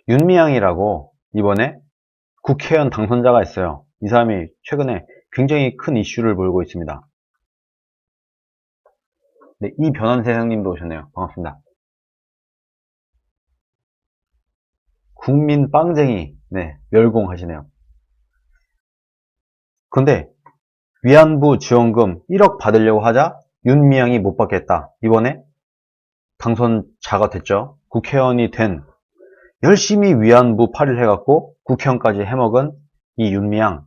윤미향이라고 이번에 국회의원 당선자가 있어요. 이 사람이 최근에 굉장히 큰 이슈를 몰고 있습니다. 네, 이변환세상님도 오셨네요. 반갑습니다. 국민 빵쟁이, 네, 멸공하시네요. 근데 위안부 지원금 1억 받으려고 하자 윤미향이 못 받겠다. 이번에 당선자가 됐죠. 국회의원이 된, 열심히 위안부 파리를 해갖고 국회의원까지 해먹은 이 윤미향.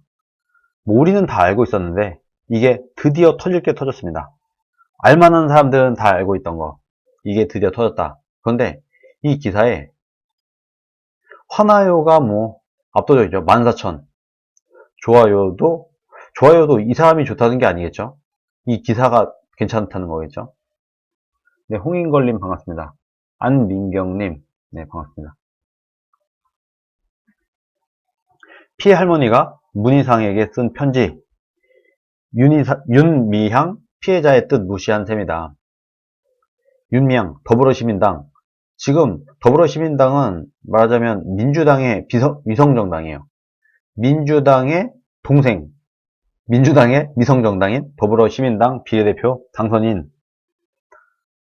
뭐 우리는 다 알고 있었는데 이게 드디어 터질 게 터졌습니다. 알만한 사람들은 다 알고 있던 거. 이게 드디어 터졌다. 그런데 이 기사에 화나요가 뭐 압도적이죠. 14,000. 좋아요도 이 사람이 좋다는 게 아니겠죠. 이 기사가 괜찮다는 거겠죠. 네, 홍인걸님 반갑습니다. 안민경님, 네, 반갑습니다. 피해 할머니가 문희상에게 쓴 편지. 윤미향 피해자의 뜻 무시한 셈이다. 윤미향 더불어시민당. 지금 더불어시민당은 말하자면 민주당의 위성정당이에요. 민주당의 동생, 민주당의 위성정당인 더불어시민당 비례대표 당선인.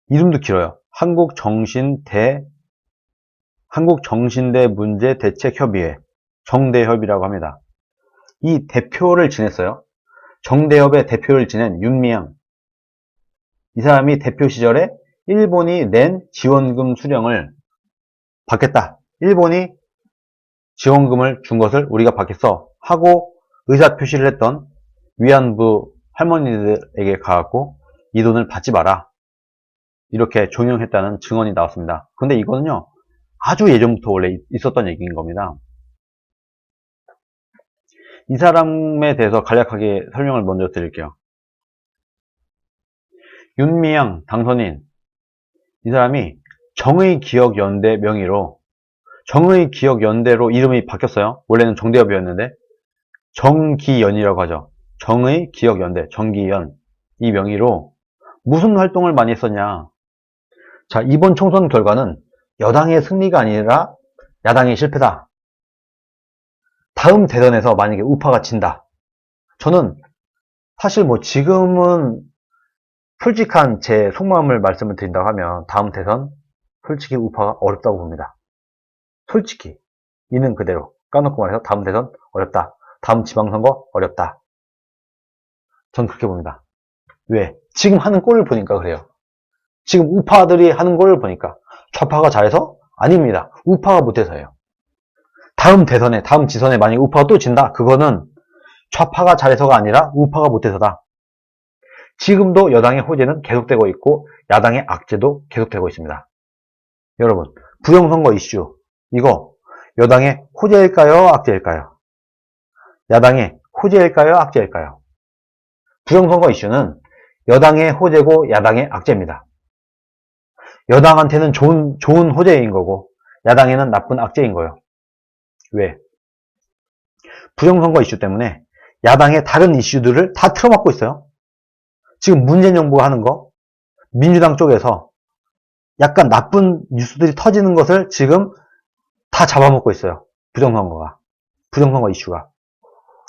이름도 길어요. 한국정신대 문제대책협의회, 정대협이라고 합니다. 이 대표를 지냈어요. 정대협의 대표를 지낸 윤미향. 이 사람이 대표 시절에 일본이 낸 지원금 수령을 받겠다. 일본이 지원금을 준 것을 우리가 받겠어 하고 의사표시를 했던 위안부 할머니들에게 가갖고 이 돈을 받지 마라. 이렇게 종용했다는 증언이 나왔습니다. 근데 이거는요, 아주 예전부터 원래 있었던 얘기인 겁니다. 이 사람에 대해서 간략하게 설명을 먼저 드릴게요. 윤미향 당선인. 이 사람이 정의기억연대 명의로, 정의기억연대로 이름이 바뀌었어요. 원래는 정대협이었는데 정기연이라고 하죠. 정의기억연대, 정기연. 이 명의로 무슨 활동을 많이 했었냐. 자, 이번 총선 결과는 여당의 승리가 아니라 야당의 실패다. 다음 대선에서 만약에 우파가 진다. 저는 사실 뭐 지금은 솔직한 제 속마음을 말씀을 드린다고 하면 다음 대선 솔직히 우파가 어렵다고 봅니다. 솔직히 있는 그대로 까놓고 말해서 다음 대선 어렵다. 다음 지방선거 어렵다. 전 그렇게 봅니다. 왜? 지금 하는 꼴을 보니까 그래요. 지금 우파들이 하는 꼴을 보니까 좌파가 잘해서? 아닙니다. 우파가 못해서예요. 다음 대선에, 다음 지선에 만약에 우파가 또 진다. 그거는 좌파가 잘해서가 아니라 우파가 못해서다. 지금도 여당의 호재는 계속되고 있고 야당의 악재도 계속되고 있습니다. 여러분, 부정선거 이슈, 이거 여당의 호재일까요? 악재일까요? 야당의 호재일까요? 악재일까요? 부정선거 이슈는 여당의 호재고 야당의 악재입니다. 여당한테는 좋은 호재인 거고 야당에는 나쁜 악재인 거예요. 왜? 부정선거 이슈 때문에 야당의 다른 이슈들을 다 틀어막고 있어요. 지금 문재인 정부가 하는 거, 민주당 쪽에서 약간 나쁜 뉴스들이 터지는 것을 지금 다 잡아먹고 있어요. 부정선거 이슈가.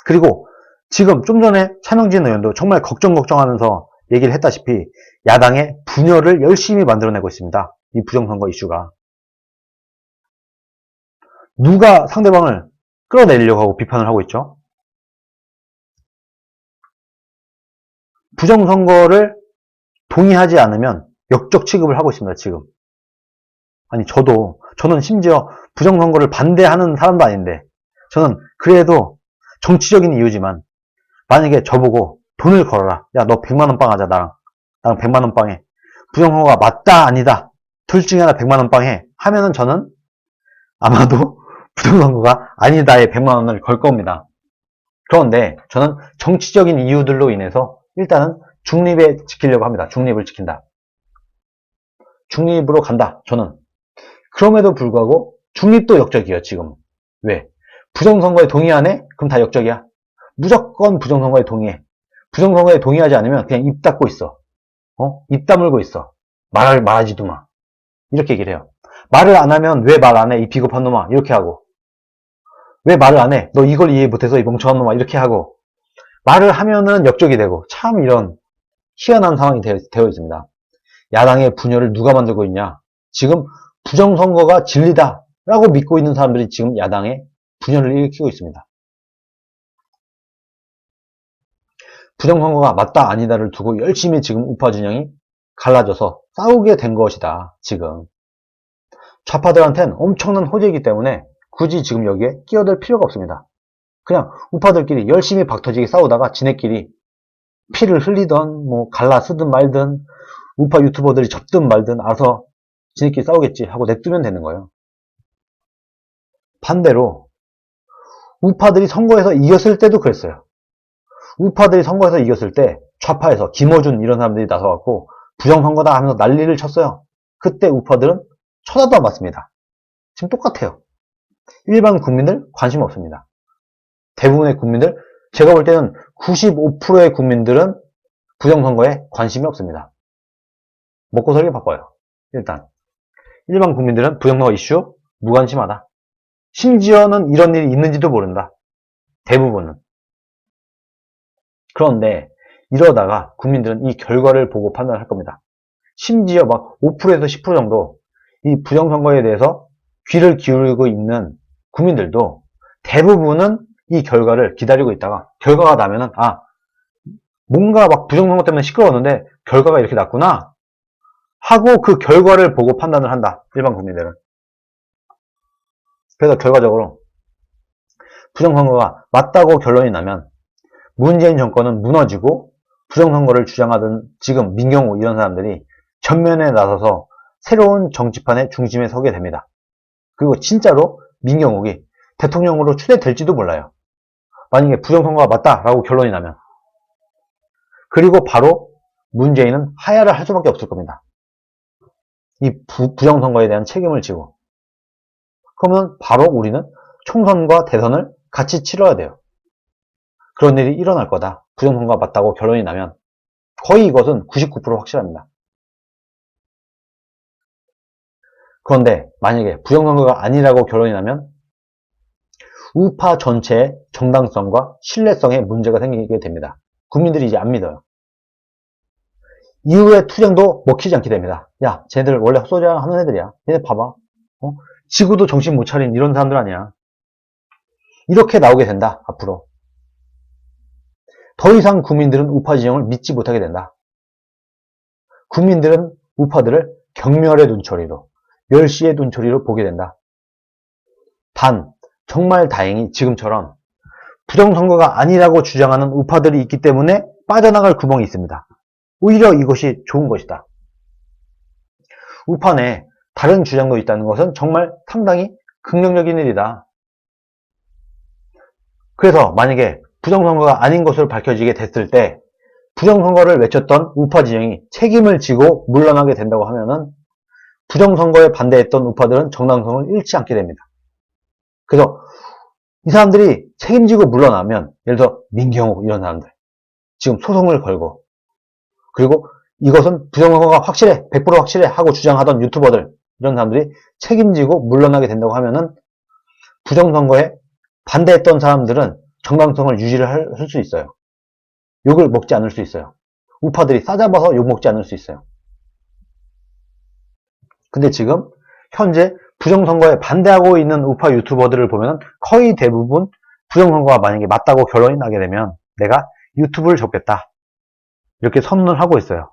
그리고 지금 좀 전에 차명진 의원도 정말 걱정하면서 얘기를 했다시피 야당의 분열을 열심히 만들어내고 있습니다. 이 부정선거 이슈가. 누가 상대방을 끌어내리려고 하고 비판을 하고 있죠? 부정선거를 동의하지 않으면 역적 취급을 하고 있습니다, 지금. 아니, 저는 심지어 부정선거를 반대하는 사람도 아닌데, 저는 그래도 정치적인 이유지만, 만약에 저보고 돈을 걸어라. 야, 너 100만원 빵 하자, 나랑 100만원 빵 해. 부정선거가 맞다, 아니다. 둘 중에 하나 100만원 빵 해. 하면은 저는 아마도 부정선거가 아니다에 100만원을 걸 겁니다. 그런데 저는 정치적인 이유들로 인해서 일단은 중립에 지키려고 합니다. 중립을 지킨다. 중립으로 간다. 저는. 그럼에도 불구하고 중립도 역적이에요. 지금. 왜? 부정선거에 동의하네? 그럼 다 역적이야. 무조건 부정선거에 동의해. 부정선거에 동의하지 않으면 그냥 입 닫고 있어. 입 다물고 있어. 말하지도 마. 이렇게 얘기를 해요. 말을 안 하면 왜 말 안 해? 이 비겁한 놈아. 이렇게 하고. 왜 말을 안 해? 너 이걸 이해 못해서 이 멍청한 놈아. 이렇게 하고. 말을 하면은 역적이 되고. 참 이런 희한한 상황이 되어 있습니다. 야당의 분열을 누가 만들고 있냐? 지금 부정선거가 진리다 라고 믿고 있는 사람들이 지금 야당의 분열을 일으키고 있습니다. 부정선거가 맞다 아니다를 두고 열심히 지금 우파 진영이 갈라져서 싸우게 된 것이다. 지금 좌파들한테는 엄청난 호재이기 때문에 굳이 지금 여기에 끼어들 필요가 없습니다. 그냥 우파들끼리 열심히 박터지게 싸우다가 지네끼리 피를 흘리던 뭐 갈라 쓰든 말든 우파 유튜버들이 접든 말든 알아서 지네끼리 싸우겠지 하고 냅두면 되는 거예요. 반대로 우파들이 선거에서 이겼을 때도 그랬어요. 우파들이 선거에서 이겼을 때 좌파에서 김어준 이런 사람들이 나서갖고 부정선거다 하면서 난리를 쳤어요. 그때 우파들은 쳐다도 안 봤습니다. 지금 똑같아요. 일반 국민들 관심 없습니다. 대부분의 국민들, 제가 볼 때는 95%의 국민들은 부정선거에 관심이 없습니다. 먹고 살기 바빠요. 일단 일반 국민들은 부정선거 이슈 무관심하다. 심지어는 이런 일이 있는지도 모른다. 대부분은. 그런데 이러다가 국민들은 이 결과를 보고 판단할 겁니다. 심지어 막 5%에서 10% 정도 이 부정선거에 대해서 귀를 기울이고 있는 국민들도 대부분은 이 결과를 기다리고 있다가 결과가 나면은 뭔가 막 부정선거 때문에 시끄러웠는데 결과가 이렇게 났구나 하고 그 결과를 보고 판단을 한다. 일반 국민들은. 그래서 결과적으로 부정선거가 맞다고 결론이 나면 문재인 정권은 무너지고 부정선거를 주장하던 지금 민경우 이런 사람들이 전면에 나서서 새로운 정치판의 중심에 서게 됩니다. 그리고 진짜로 민경욱이 대통령으로 추대될지도 몰라요. 만약에 부정선거가 맞다라고 결론이 나면. 그리고 바로 문재인은 하야를 할 수밖에 없을 겁니다. 이 부정선거에 대한 책임을 지고. 그러면 바로 우리는 총선과 대선을 같이 치러야 돼요. 그런 일이 일어날 거다. 부정선거가 맞다고 결론이 나면 거의 이것은 99% 확실합니다. 그런데 만약에 부정선거가 아니라고 결론이 나면 우파 전체의 정당성과 신뢰성에 문제가 생기게 됩니다. 국민들이 이제 안 믿어요. 이후의 투쟁도 먹히지 않게 됩니다. 야, 쟤네들 원래 헛소리 하는 애들이야. 얘네 봐봐. 지구도 정신 못 차린 이런 사람들 아니야. 이렇게 나오게 된다. 앞으로. 더 이상 국민들은 우파 진영을 믿지 못하게 된다. 국민들은 우파들을 경멸의 눈초리로, 멸시의 눈초리로 보게 된다. 단, 정말 다행히 지금처럼 부정선거가 아니라고 주장하는 우파들이 있기 때문에 빠져나갈 구멍이 있습니다. 오히려 이것이 좋은 것이다. 우파 내에 다른 주장도 있다는 것은 정말 상당히 긍정적인 일이다. 그래서 만약에 부정선거가 아닌 것으로 밝혀지게 됐을 때 부정선거를 외쳤던 우파 진영이 책임을 지고 물러나게 된다고 하면은 부정선거에 반대했던 우파들은 정당성을 잃지 않게 됩니다. 그래서 이 사람들이 책임지고 물러나면 예를 들어 민경욱 이런 사람들 지금 소송을 걸고 그리고 이것은 부정선거가 확실해 100% 확실해 하고 주장하던 유튜버들 이런 사람들이 책임지고 물러나게 된다고 하면은 부정선거에 반대했던 사람들은 정당성을 유지를 할 수 있어요. 욕을 먹지 않을 수 있어요. 우파들이 싸잡아서 욕 먹지 않을 수 있어요. 근데 지금 현재 부정선거에 반대하고 있는 우파 유튜버들을 보면 거의 대부분 부정선거가 만약에 맞다고 결론이 나게 되면 내가 유튜브를 접겠다. 이렇게 선언을 하고 있어요.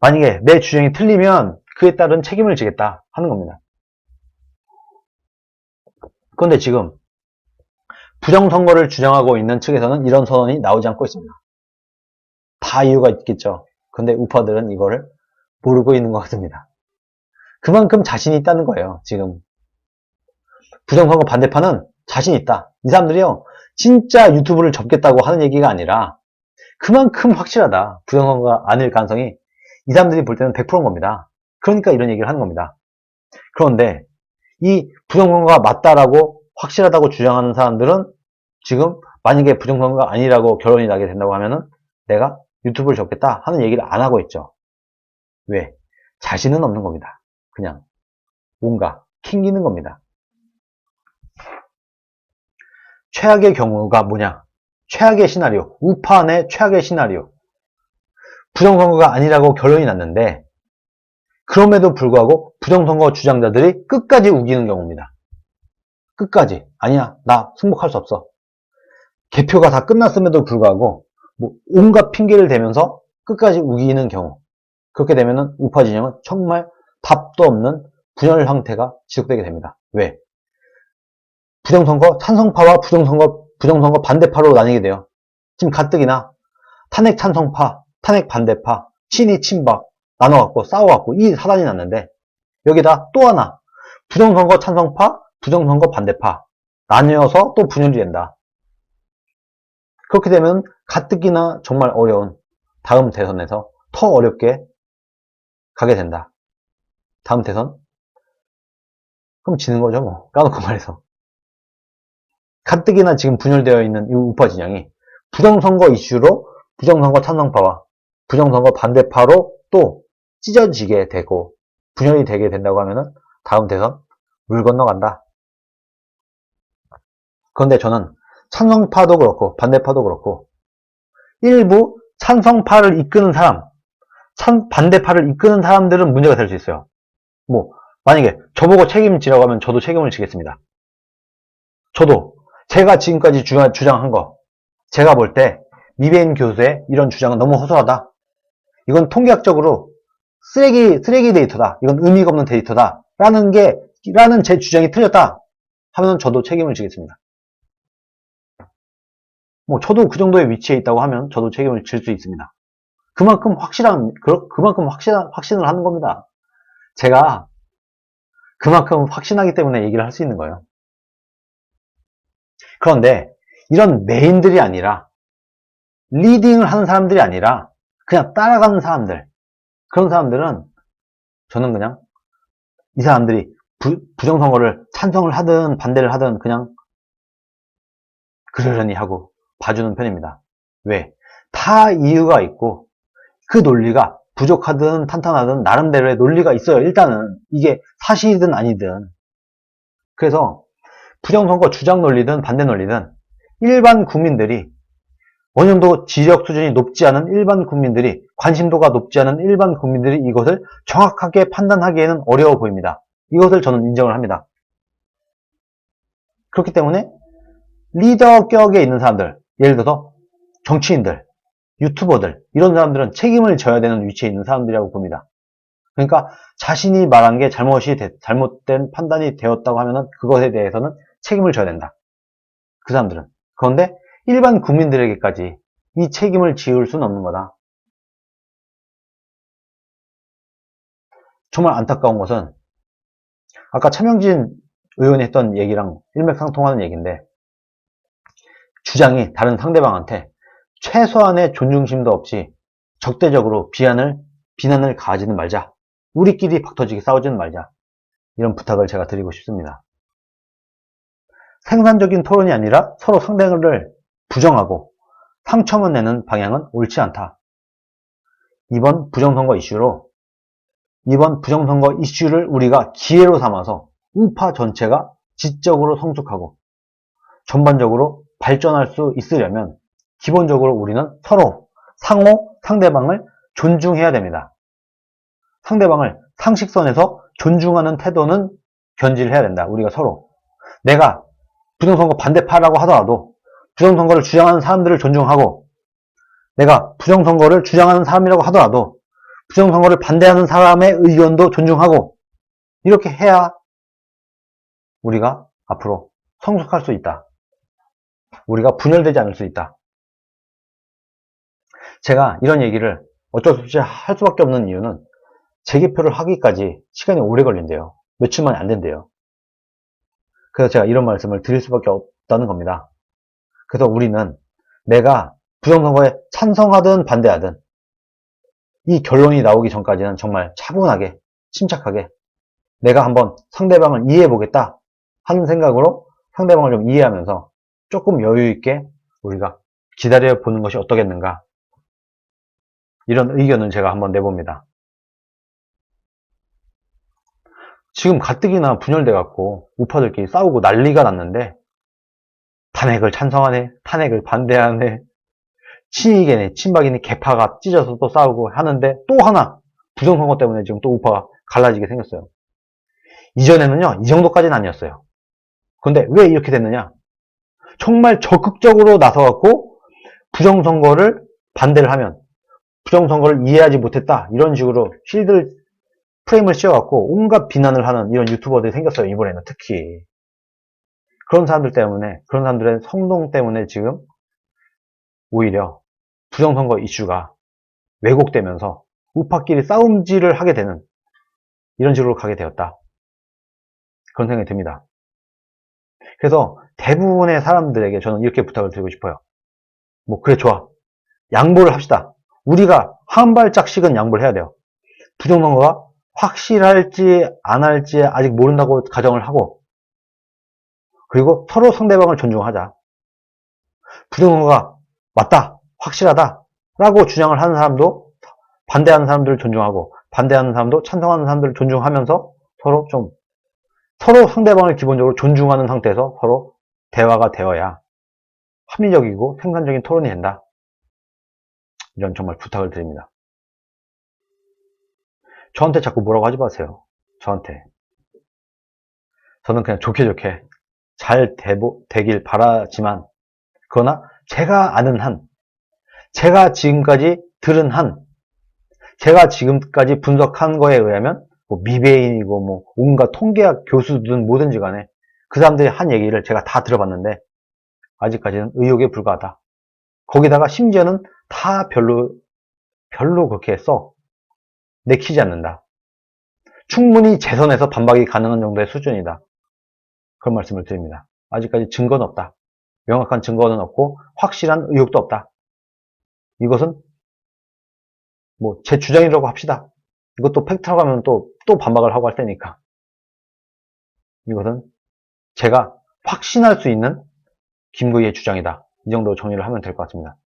만약에 내 주장이 틀리면 그에 따른 책임을 지겠다 하는 겁니다. 그런데 지금 부정선거를 주장하고 있는 측에서는 이런 선언이 나오지 않고 있습니다. 다 이유가 있겠죠. 근데 우파들은 이거를 모르고 있는 것 같습니다. 그만큼 자신이 있다는 거예요. 지금 부정선거 반대파는 자신 있다. 이 사람들이요 진짜 유튜브를 접겠다고 하는 얘기가 아니라 그만큼 확실하다. 부정선거가 아닐 가능성이 이 사람들이 볼 때는 100%인 겁니다. 그러니까 이런 얘기를 하는 겁니다. 그런데 이 부정선거가 맞다라고 확실하다고 주장하는 사람들은 지금 만약에 부정선거가 아니라고 결론이 나게 된다고 하면은 내가 유튜브를 접겠다 하는 얘기를 안 하고 있죠. 왜? 자신은 없는 겁니다. 그냥 뭔가 캥기는 겁니다. 최악의 경우가 뭐냐? 최악의 시나리오, 우파안의 최악의 시나리오. 부정선거가 아니라고 결론이 났는데 그럼에도 불구하고 부정선거 주장자들이 끝까지 우기는 경우입니다. 끝까지. 아니야, 나 승복할 수 없어. 개표가 다 끝났음에도 불구하고 뭐 온갖 핑계를 대면서 끝까지 우기는 경우. 그렇게 되면은 우파 진영은 정말 답도 없는 분열 형태가 지속되게 됩니다. 왜? 부정선거 찬성파와 부정선거 반대파로 나뉘게 돼요. 지금 가뜩이나 탄핵 찬성파, 탄핵 반대파, 친이 친박 나눠갖고 싸워갖고 이 사단이 났는데 여기다 또 하나 부정선거 찬성파, 부정선거 반대파 나뉘어서 또 분열이 된다. 그렇게 되면 가뜩이나 정말 어려운 다음 대선에서 더 어렵게 가게 된다. 다음 대선? 그럼 지는 거죠 뭐. 까놓고 말해서. 가뜩이나 지금 분열되어 있는 이 우파 진영이 부정선거 이슈로 부정선거 찬성파와 부정선거 반대파로 또 찢어지게 되고 분열이 되게 된다고 하면은 다음 대선 물 건너간다. 그런데 저는 찬성파도 그렇고 반대파도 그렇고 일부 찬성파를 이끄는 사람, 반대파를 이끄는 사람들은 문제가 될 수 있어요. 뭐 만약에 저보고 책임지라고 하면 저도 책임을 지겠습니다. 저도 제가 지금까지 주장한 거 제가 볼 때 미베인 교수의 이런 주장은 너무 허술하다. 이건 통계학적으로 쓰레기 데이터다. 이건 의미가 없는 데이터다. 라는 제 주장이 틀렸다. 하면 저도 책임을 지겠습니다. 뭐 저도 그 정도의 위치에 있다고 하면 저도 책임을 질 수 있습니다. 그만큼 확신을 하는 겁니다. 제가 그만큼 확신하기 때문에 얘기를 할 수 있는 거예요. 그런데 이런 메인들이 아니라 리딩을 하는 사람들이 아니라 그냥 따라가는 사람들, 그런 사람들은 저는 그냥 이 사람들이 부정선거를 찬성을 하든 반대를 하든 그냥 그러려니 하고 봐주는 편입니다. 왜? 다 이유가 있고 그 논리가 부족하든 탄탄하든 나름대로의 논리가 있어요. 일단은 이게 사실이든 아니든. 그래서 부정선거 주장 논리든 반대 논리든 일반 국민들이 어느 정도 지적 수준이 높지 않은 일반 국민들이, 관심도가 높지 않은 일반 국민들이 이것을 정확하게 판단하기에는 어려워 보입니다. 이것을 저는 인정을 합니다. 그렇기 때문에 리더격에 있는 사람들, 예를 들어서 정치인들, 유튜버들, 이런 사람들은 책임을 져야 되는 위치에 있는 사람들이라고 봅니다. 그러니까 자신이 말한 게 잘못된 판단이 되었다고 하면 그것에 대해서는 책임을 져야 된다. 그 사람들은. 그런데 일반 국민들에게까지 이 책임을 지을 수는 없는 거다. 정말 안타까운 것은 아까 차명진 의원이 했던 얘기랑 일맥상통하는 얘기인데 주장이 다른 상대방한테 최소한의 존중심도 없이 적대적으로 비난을 가하지는 말자. 우리끼리 박터지게 싸우지는 말자. 이런 부탁을 제가 드리고 싶습니다. 생산적인 토론이 아니라 서로 상대를 부정하고 상처만 내는 방향은 옳지 않다. 이번 부정선거 이슈를 우리가 기회로 삼아서 우파 전체가 지적으로 성숙하고 전반적으로 발전할 수 있으려면 기본적으로 우리는 서로 상대방을 존중해야 됩니다. 상대방을 상식선에서 존중하는 태도는 견지를 해야 된다. 우리가 서로. 내가 부정선거 반대파라고 하더라도 부정선거를 주장하는 사람들을 존중하고 내가 부정선거를 주장하는 사람이라고 하더라도 부정선거를 반대하는 사람의 의견도 존중하고 이렇게 해야 우리가 앞으로 성숙할 수 있다. 우리가 분열되지 않을 수 있다. 제가 이런 얘기를 어쩔 수 없이 할 수밖에 없는 이유는 재개표를 하기까지 시간이 오래 걸린대요. 며칠 만에 안 된대요. 그래서 제가 이런 말씀을 드릴 수밖에 없다는 겁니다. 그래서 우리는 내가 부정선거에 찬성하든 반대하든 이 결론이 나오기 전까지는 정말 차분하게 침착하게 내가 한번 상대방을 이해해 보겠다 하는 생각으로 상대방을 좀 이해하면서 조금 여유 있게 우리가 기다려 보는 것이 어떠겠는가, 이런 의견을 제가 한번 내봅니다. 지금 가뜩이나 분열돼갖고 우파들끼리 싸우고 난리가 났는데 탄핵을 찬성하네, 탄핵을 반대하네, 친이계네, 친박이네, 개파가 찢어서 또 싸우고 하는데 또 하나 부정선거 때문에 지금 또 우파가 갈라지게 생겼어요. 이전에는요, 이 정도까지는 아니었어요. 근데 왜 이렇게 됐느냐? 정말 적극적으로 나서갖고 부정선거를 반대를 하면 부정선거를 이해하지 못했다 이런 식으로 실드 프레임을 씌워갖고 온갖 비난을 하는 이런 유튜버들이 생겼어요. 이번에는 특히 그런 사람들 때문에, 그런 사람들의 성동 때문에 지금 오히려 부정선거 이슈가 왜곡되면서 우파끼리 싸움질을 하게 되는 이런 식으로 가게 되었다, 그런 생각이 듭니다. 그래서 대부분의 사람들에게 저는 이렇게 부탁을 드리고 싶어요. 뭐 그래, 좋아, 양보를 합시다. 우리가 한 발짝씩은 양보를 해야 돼요. 부정선거가 확실할지 안 할지 아직 모른다고 가정을 하고, 그리고 서로 상대방을 존중하자. 부정선거가 맞다, 확실하다 라고 주장을 하는 사람도 반대하는 사람들을 존중하고, 반대하는 사람도 찬성하는 사람들을 존중하면서 서로 상대방을 기본적으로 존중하는 상태에서 서로 대화가 되어야 합리적이고 생산적인 토론이 된다. 이런 정말 부탁을 드립니다. 저한테 자꾸 뭐라고 하지 마세요. 저한테. 저는 그냥 좋게 잘 되길 바라지만, 그러나 제가 아는 한, 제가 지금까지 들은 한, 제가 지금까지 분석한 거에 의하면 뭐 미베인이고 뭐 온갖 통계학 교수든 뭐든지 간에 그 사람들이 한 얘기를 제가 다 들어봤는데 아직까지는 의혹에 불과하다. 거기다가 심지어는 다 별로 그렇게 내키지 않는다. 충분히 재선에서 반박이 가능한 정도의 수준이다. 그런 말씀을 드립니다. 아직까지 증거는 없다. 명확한 증거는 없고 확실한 의혹도 없다. 이것은 뭐 제 주장이라고 합시다. 이것도 팩트라고 하면 또 반박을 하고 할 테니까. 이것은 제가 확신할 수 있는 김구희의 주장이다. 이 정도 정리를 하면 될 것 같습니다.